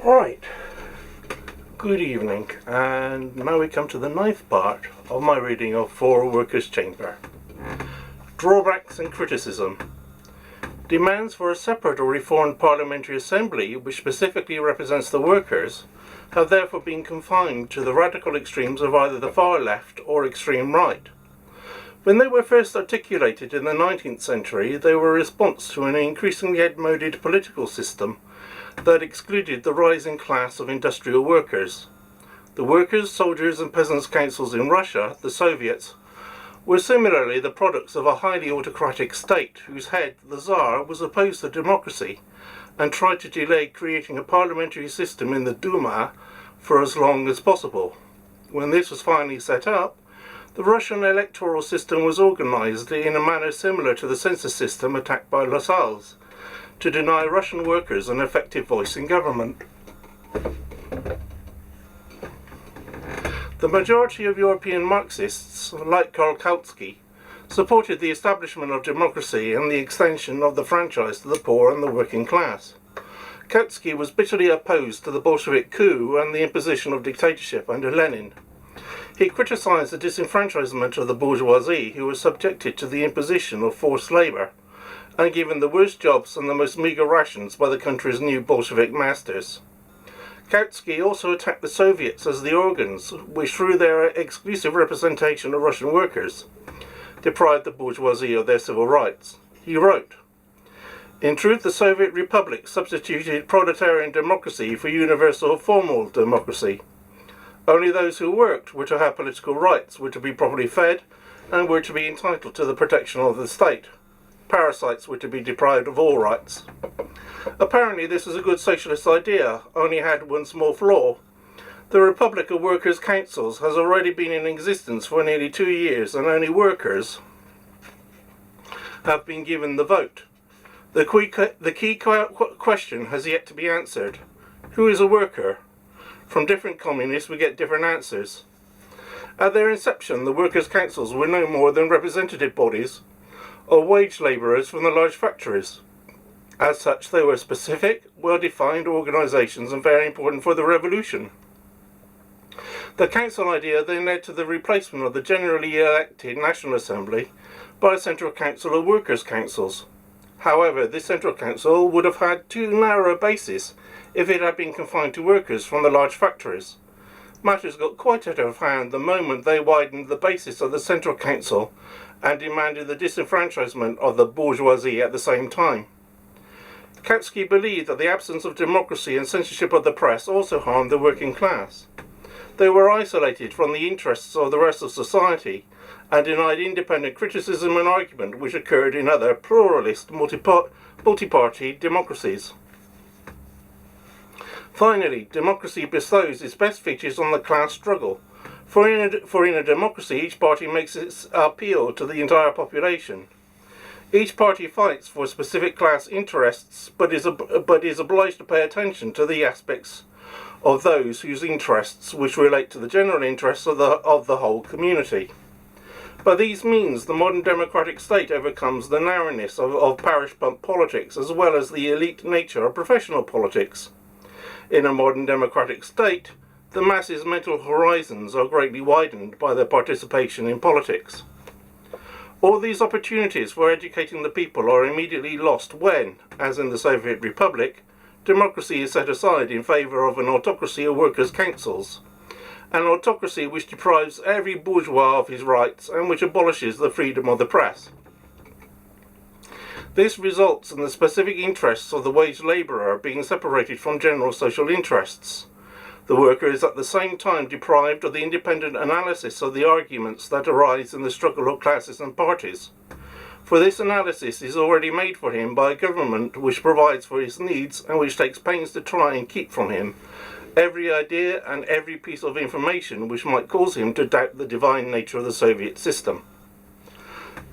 Right, good evening, and now we come to the ninth part of my reading of For Workers' Chamber. Drawbacks and criticism. Demands for a separate or reformed parliamentary assembly which specifically represents the workers have therefore been confined to the radical extremes of either the far left or extreme right. When they were first articulated in the 19th century, they were a response to an increasingly outmoded political system that excluded the rising class of industrial workers. The workers, soldiers and peasants' councils in Russia, the Soviets, were similarly the products of a highly autocratic state whose head, the Tsar, was opposed to democracy and tried to delay creating a parliamentary system in the Duma for as long as possible. When this was finally set up, the Russian electoral system was organized in a manner similar to the census system attacked by Lassalle's, to deny Russian workers an effective voice in government. The majority of European Marxists, like Karl Kautsky, supported the establishment of democracy and the extension of the franchise to the poor and the working class. Kautsky was bitterly opposed to the Bolshevik coup and the imposition of dictatorship under Lenin. He criticized the disenfranchisement of the bourgeoisie, who was subjected to the imposition of forced labor and given the worst jobs and the most meagre rations by the country's new Bolshevik masters. Kautsky also attacked the Soviets as the organs which, through their exclusive representation of Russian workers, deprived the bourgeoisie of their civil rights. He wrote, "In truth, the Soviet Republic substituted proletarian democracy for universal formal democracy. Only those who worked were to have political rights, were to be properly fed, and were to be entitled to the protection of the state. Parasites were to be deprived of all rights." Apparently this was a good socialist idea, only had one small flaw. The Republic of Workers' Councils has already been in existence for nearly 2 years, and only workers have been given the vote. The key question has yet to be answered. Who is a worker? From different communists we get different answers. At their inception, the Workers' Councils were no more than representative bodies of wage labourers from the large factories. As such, they were specific, well-defined organisations and very important for the revolution. The council idea then led to the replacement of the generally elected National Assembly by a central council of workers' councils. However, this central council would have had too narrow a basis if it had been confined to workers from the large factories. Matters got quite out of hand the moment they widened the basis of the central council and demanded the disenfranchisement of the bourgeoisie at the same time. Kautsky believed that the absence of democracy and censorship of the press also harmed the working class. They were isolated from the interests of the rest of society and denied independent criticism and argument which occurred in other pluralist multi-party democracies. Finally, democracy bestows its best features on the class struggle, for in a democracy each party makes its appeal to the entire population. Each party fights for specific class interests, but is obliged to pay attention to the aspects of those whose interests which relate to the general interests of the whole community. By these means, the modern democratic state overcomes the narrowness of parish pump politics as well as the elite nature of professional politics. In a modern democratic state, the masses' mental horizons are greatly widened by their participation in politics. All these opportunities for educating the people are immediately lost when, as in the Soviet Republic, democracy is set aside in favour of an autocracy of workers' councils, an autocracy which deprives every bourgeois of his rights and which abolishes the freedom of the press. This results in the specific interests of the wage labourer being separated from general social interests. The worker is at the same time deprived of the independent analysis of the arguments that arise in the struggle of classes and parties. For this analysis is already made for him by a government which provides for his needs and which takes pains to try and keep from him every idea and every piece of information which might cause him to doubt the divine nature of the Soviet system.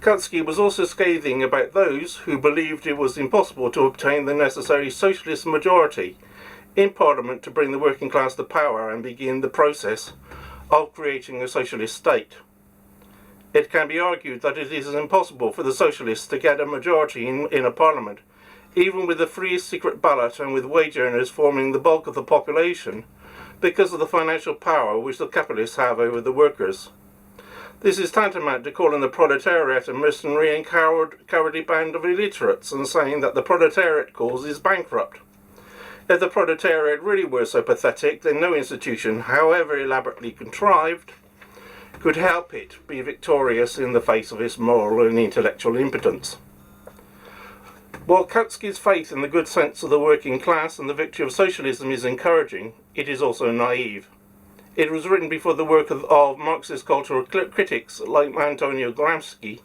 Kautsky was also scathing about those who believed it was impossible to obtain the necessary socialist majority in Parliament to bring the working class to power and begin the process of creating a socialist state. It can be argued that it is impossible for the socialists to get a majority in a Parliament even with the free secret ballot and with wage earners forming the bulk of the population, because of the financial power which the capitalists have over the workers. This is tantamount to calling the proletariat a mercenary and cowardly band of illiterates and saying that the proletariat cause is bankrupt. If the proletariat really were so pathetic, then no institution, however elaborately contrived, could help it be victorious in the face of its moral and intellectual impotence. While Kautsky's faith in the good sense of the working class and the victory of socialism is encouraging, it is also naive. It was written before the work of Marxist cultural critics like Antonio Gramsci,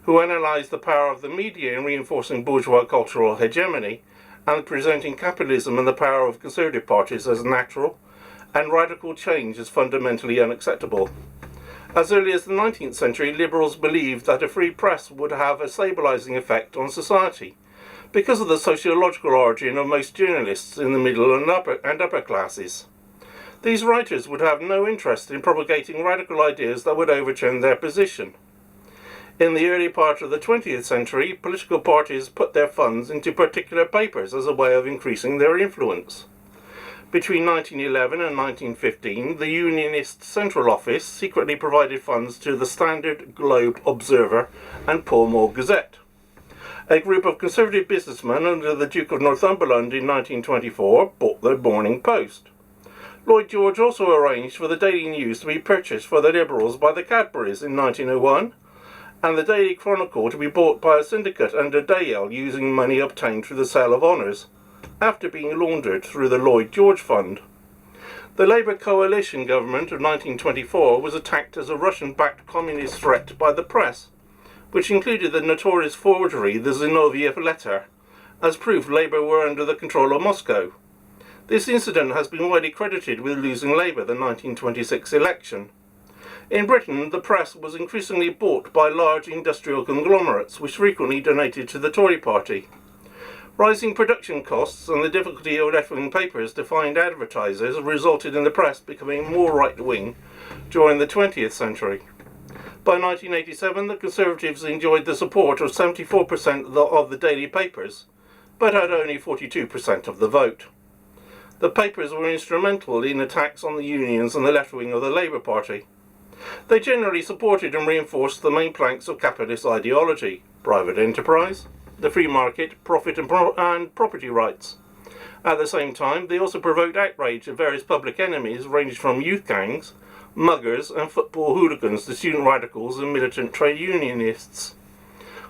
who analysed the power of the media in reinforcing bourgeois cultural hegemony and presenting capitalism and the power of conservative parties as natural and radical change as fundamentally unacceptable. As early as the 19th century, liberals believed that a free press would have a stabilising effect on society, because of the sociological origin of most journalists in the middle and upper classes. These writers would have no interest in propagating radical ideas that would overturn their position. In the early part of the 20th century, political parties put their funds into particular papers as a way of increasing their influence. Between 1911 and 1915, the Unionist Central Office secretly provided funds to the Standard, Globe, Observer and Pall Mall Gazette. A group of conservative businessmen under the Duke of Northumberland in 1924 bought the Morning Post. Lloyd George also arranged for the Daily News to be purchased for the Liberals by the Cadburys in 1901, and the Daily Chronicle to be bought by a syndicate under Dale using money obtained through the sale of honours, after being laundered through the Lloyd George Fund. The Labour coalition government of 1924 was attacked as a Russian-backed communist threat by the press, which included the notorious forgery, the Zinoviev letter, as proof Labour were under the control of Moscow. This incident has been widely credited with losing Labour the 1926 election. In Britain, the press was increasingly bought by large industrial conglomerates, which frequently donated to the Tory party. Rising production costs and the difficulty of left-wing papers to find advertisers resulted in the press becoming more right-wing during the 20th century. By 1987, the Conservatives enjoyed the support of 74% of the daily papers, but had only 42% of the vote. The papers were instrumental in attacks on the unions and the left wing of the Labour Party. They generally supported and reinforced the main planks of capitalist ideology: private enterprise, the free market, profit and property rights. At the same time, they also provoked outrage of various public enemies ranging from youth gangs, muggers and football hooligans to student radicals and militant trade unionists.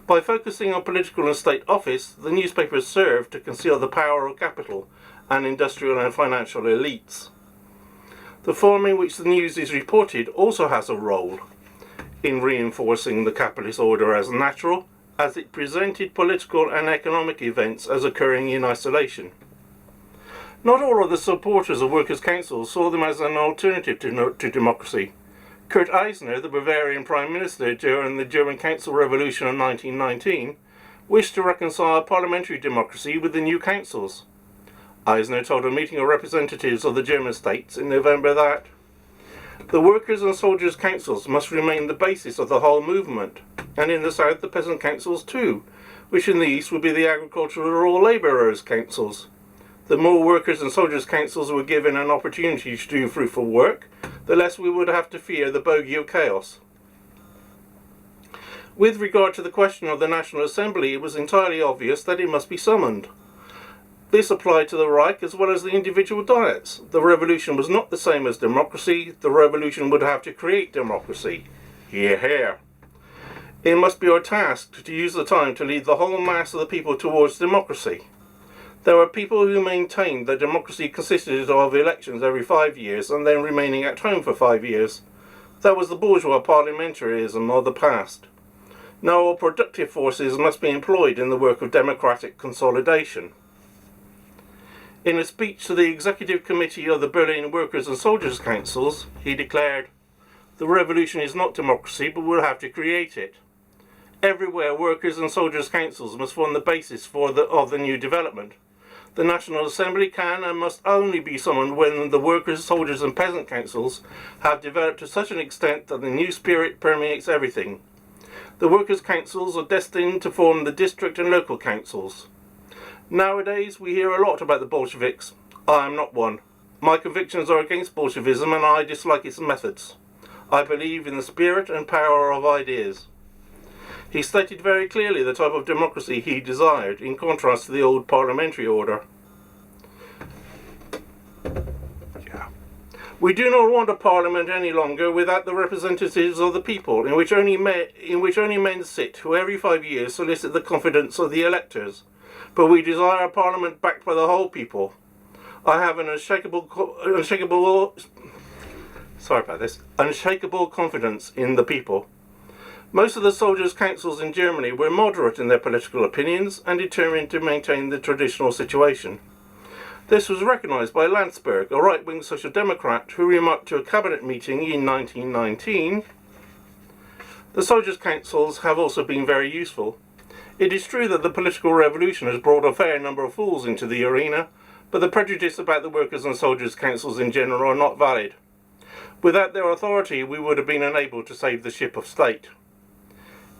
By focusing on political and state office, the newspapers served to conceal the power of capital and industrial and financial elites. The form in which the news is reported also has a role in reinforcing the capitalist order as natural, as it presented political and economic events as occurring in isolation. Not all of the supporters of workers' councils saw them as an alternative to democracy. Kurt Eisner, the Bavarian Prime Minister during the German Council Revolution of 1919, wished to reconcile parliamentary democracy with the new councils. Eisner told a meeting of representatives of the German states in November that the workers' and soldiers' councils must remain the basis of the whole movement, and in the south the peasant councils too, which in the east would be the agricultural labourers' councils. The more workers' and soldiers' councils were given an opportunity to do fruitful work, the less we would have to fear the bogey of chaos. With regard to the question of the National Assembly, it was entirely obvious that it must be summoned. This applied to the Reich as well as the individual diets. The revolution was not the same as democracy. The revolution would have to create democracy. Hear, hear. It must be our task to use the time to lead the whole mass of the people towards democracy. There were people who maintained that democracy consisted of elections every 5 years and then remaining at home for 5 years. That was the bourgeois parliamentarism of the past. Now all productive forces must be employed in the work of democratic consolidation. In a speech to the Executive Committee of the Berlin Workers' and Soldiers' Councils, he declared, "The revolution is not democracy, but we'll have to create it. Everywhere, workers' and soldiers' councils must form the basis of the new development. The National Assembly can and must only be summoned when the workers', soldiers' and peasant councils have developed to such an extent that the new spirit permeates everything. The workers' councils are destined to form the district and local councils. Nowadays, we hear a lot about the Bolsheviks. I am not one. My convictions are against Bolshevism and I dislike its methods. I believe in the spirit and power of ideas. He stated very clearly the type of democracy he desired, in contrast to the old parliamentary order. We do not want a parliament any longer without the representatives of the people, in which only men sit, who every 5 years solicit the confidence of the electors. But we desire a parliament backed by the whole people. I have an unshakable confidence in the people. Most of the soldiers' councils in Germany were moderate in their political opinions and determined to maintain the traditional situation. This was recognised by Landsberg, a right-wing social democrat, who remarked to a cabinet meeting in 1919, "The soldiers' councils have also been very useful. It is true that the political revolution has brought a fair number of fools into the arena, but the prejudice about the workers' and soldiers' councils in general are not valid. Without their authority, we would have been unable to save the ship of state."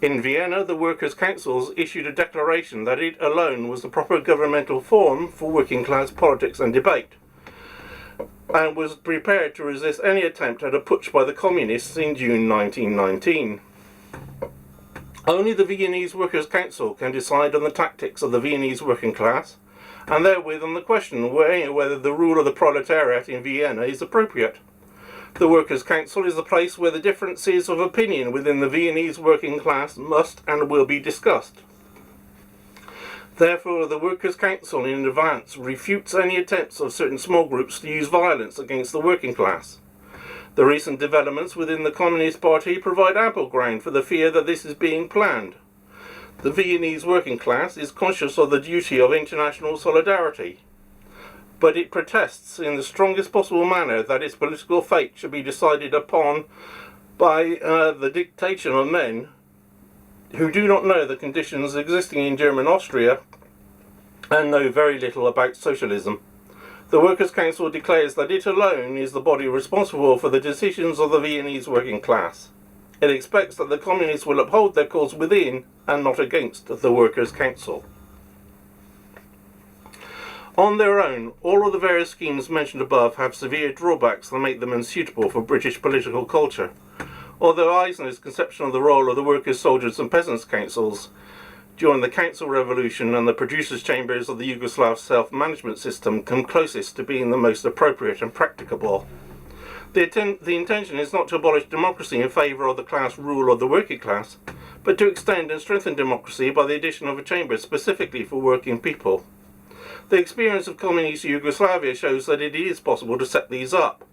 In Vienna, the workers' councils issued a declaration that it alone was the proper governmental form for working-class politics and debate, and was prepared to resist any attempt at a putsch by the communists in June 1919. Only the Viennese Workers' Council can decide on the tactics of the Viennese working class, and therewith on the question whether the rule of the proletariat in Vienna is appropriate. The Workers' Council is the place where the differences of opinion within the Viennese working class must and will be discussed. Therefore, the Workers' Council in advance refutes any attempts of certain small groups to use violence against the working class. The recent developments within the Communist Party provide ample ground for the fear that this is being planned. The Viennese working class is conscious of the duty of international solidarity, but it protests in the strongest possible manner that its political fate should be decided upon by the dictation of men who do not know the conditions existing in German Austria and know very little about socialism. The Workers' Council declares that it alone is the body responsible for the decisions of the Viennese working class. It expects that the communists will uphold their cause within and not against the Workers' Council. On their own, all of the various schemes mentioned above have severe drawbacks that make them unsuitable for British political culture. Although Eisner's conception of the role of the workers', soldiers and peasants' councils during the council revolution and the producers' chambers of the Yugoslav self-management system come closest to being the most appropriate and practicable. The intention is not to abolish democracy in favour of the class rule of the working class, but to extend and strengthen democracy by the addition of a chamber specifically for working people. The experience of communist Yugoslavia shows that it is possible to set these up,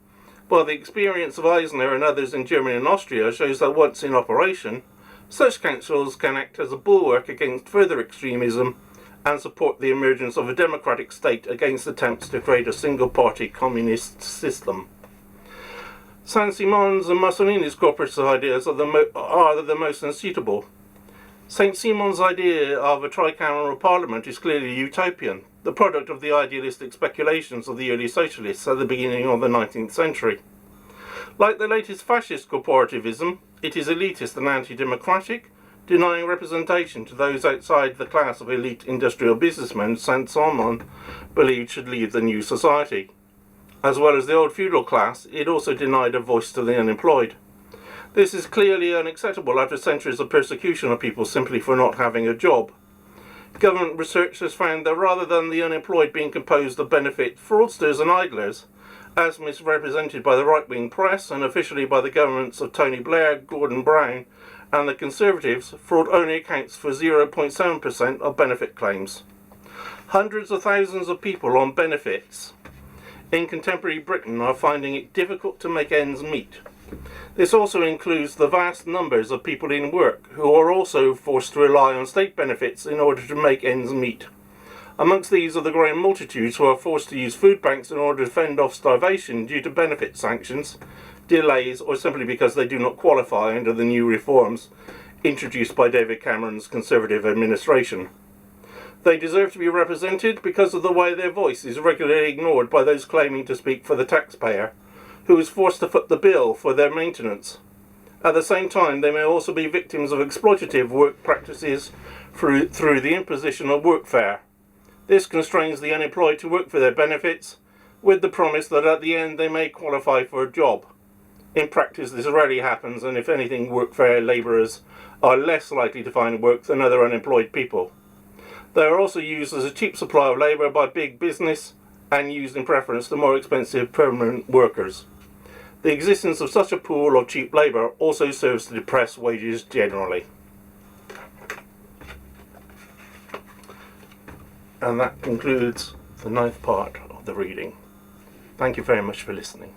while the experience of Eisner and others in Germany and Austria shows that once in operation, such councils can act as a bulwark against further extremism and support the emergence of a democratic state against attempts to create a single-party communist system. Saint-Simon's and Mussolini's corporate ideas are the most unsuitable. Saint-Simon's idea of a tricameral parliament is clearly utopian, the product of the idealistic speculations of the early socialists at the beginning of the 19th century. Like the latest fascist corporativism, it is elitist and anti-democratic, denying representation to those outside the class of elite industrial businessmen Saint-Simon believed should lead the new society. As well as the old feudal class, it also denied a voice to the unemployed. This is clearly unacceptable after centuries of persecution of people simply for not having a job. Government research has found that rather than the unemployed being composed of benefit fraudsters and idlers, as misrepresented by the right-wing press and officially by the governments of Tony Blair, Gordon Brown and the Conservatives, fraud only accounts for 0.7% of benefit claims. Hundreds of thousands of people on benefits in contemporary Britain are finding it difficult to make ends meet. This also includes the vast numbers of people in work who are also forced to rely on state benefits in order to make ends meet. Amongst these are the growing multitudes who are forced to use food banks in order to fend off starvation due to benefit sanctions, delays, or simply because they do not qualify under the new reforms introduced by David Cameron's Conservative administration. They deserve to be represented because of the way their voice is regularly ignored by those claiming to speak for the taxpayer, who is forced to foot the bill for their maintenance. At the same time, they may also be victims of exploitative work practices through the imposition of workfare. This constrains the unemployed to work for their benefits, with the promise that at the end they may qualify for a job. In practice, this rarely happens, and if anything, workfare labourers are less likely to find work than other unemployed people. They are also used as a cheap supply of labour by big business and used in preference to more expensive permanent workers. The existence of such a pool of cheap labour also serves to depress wages generally. And that concludes the 9th part of the reading. Thank you very much for listening.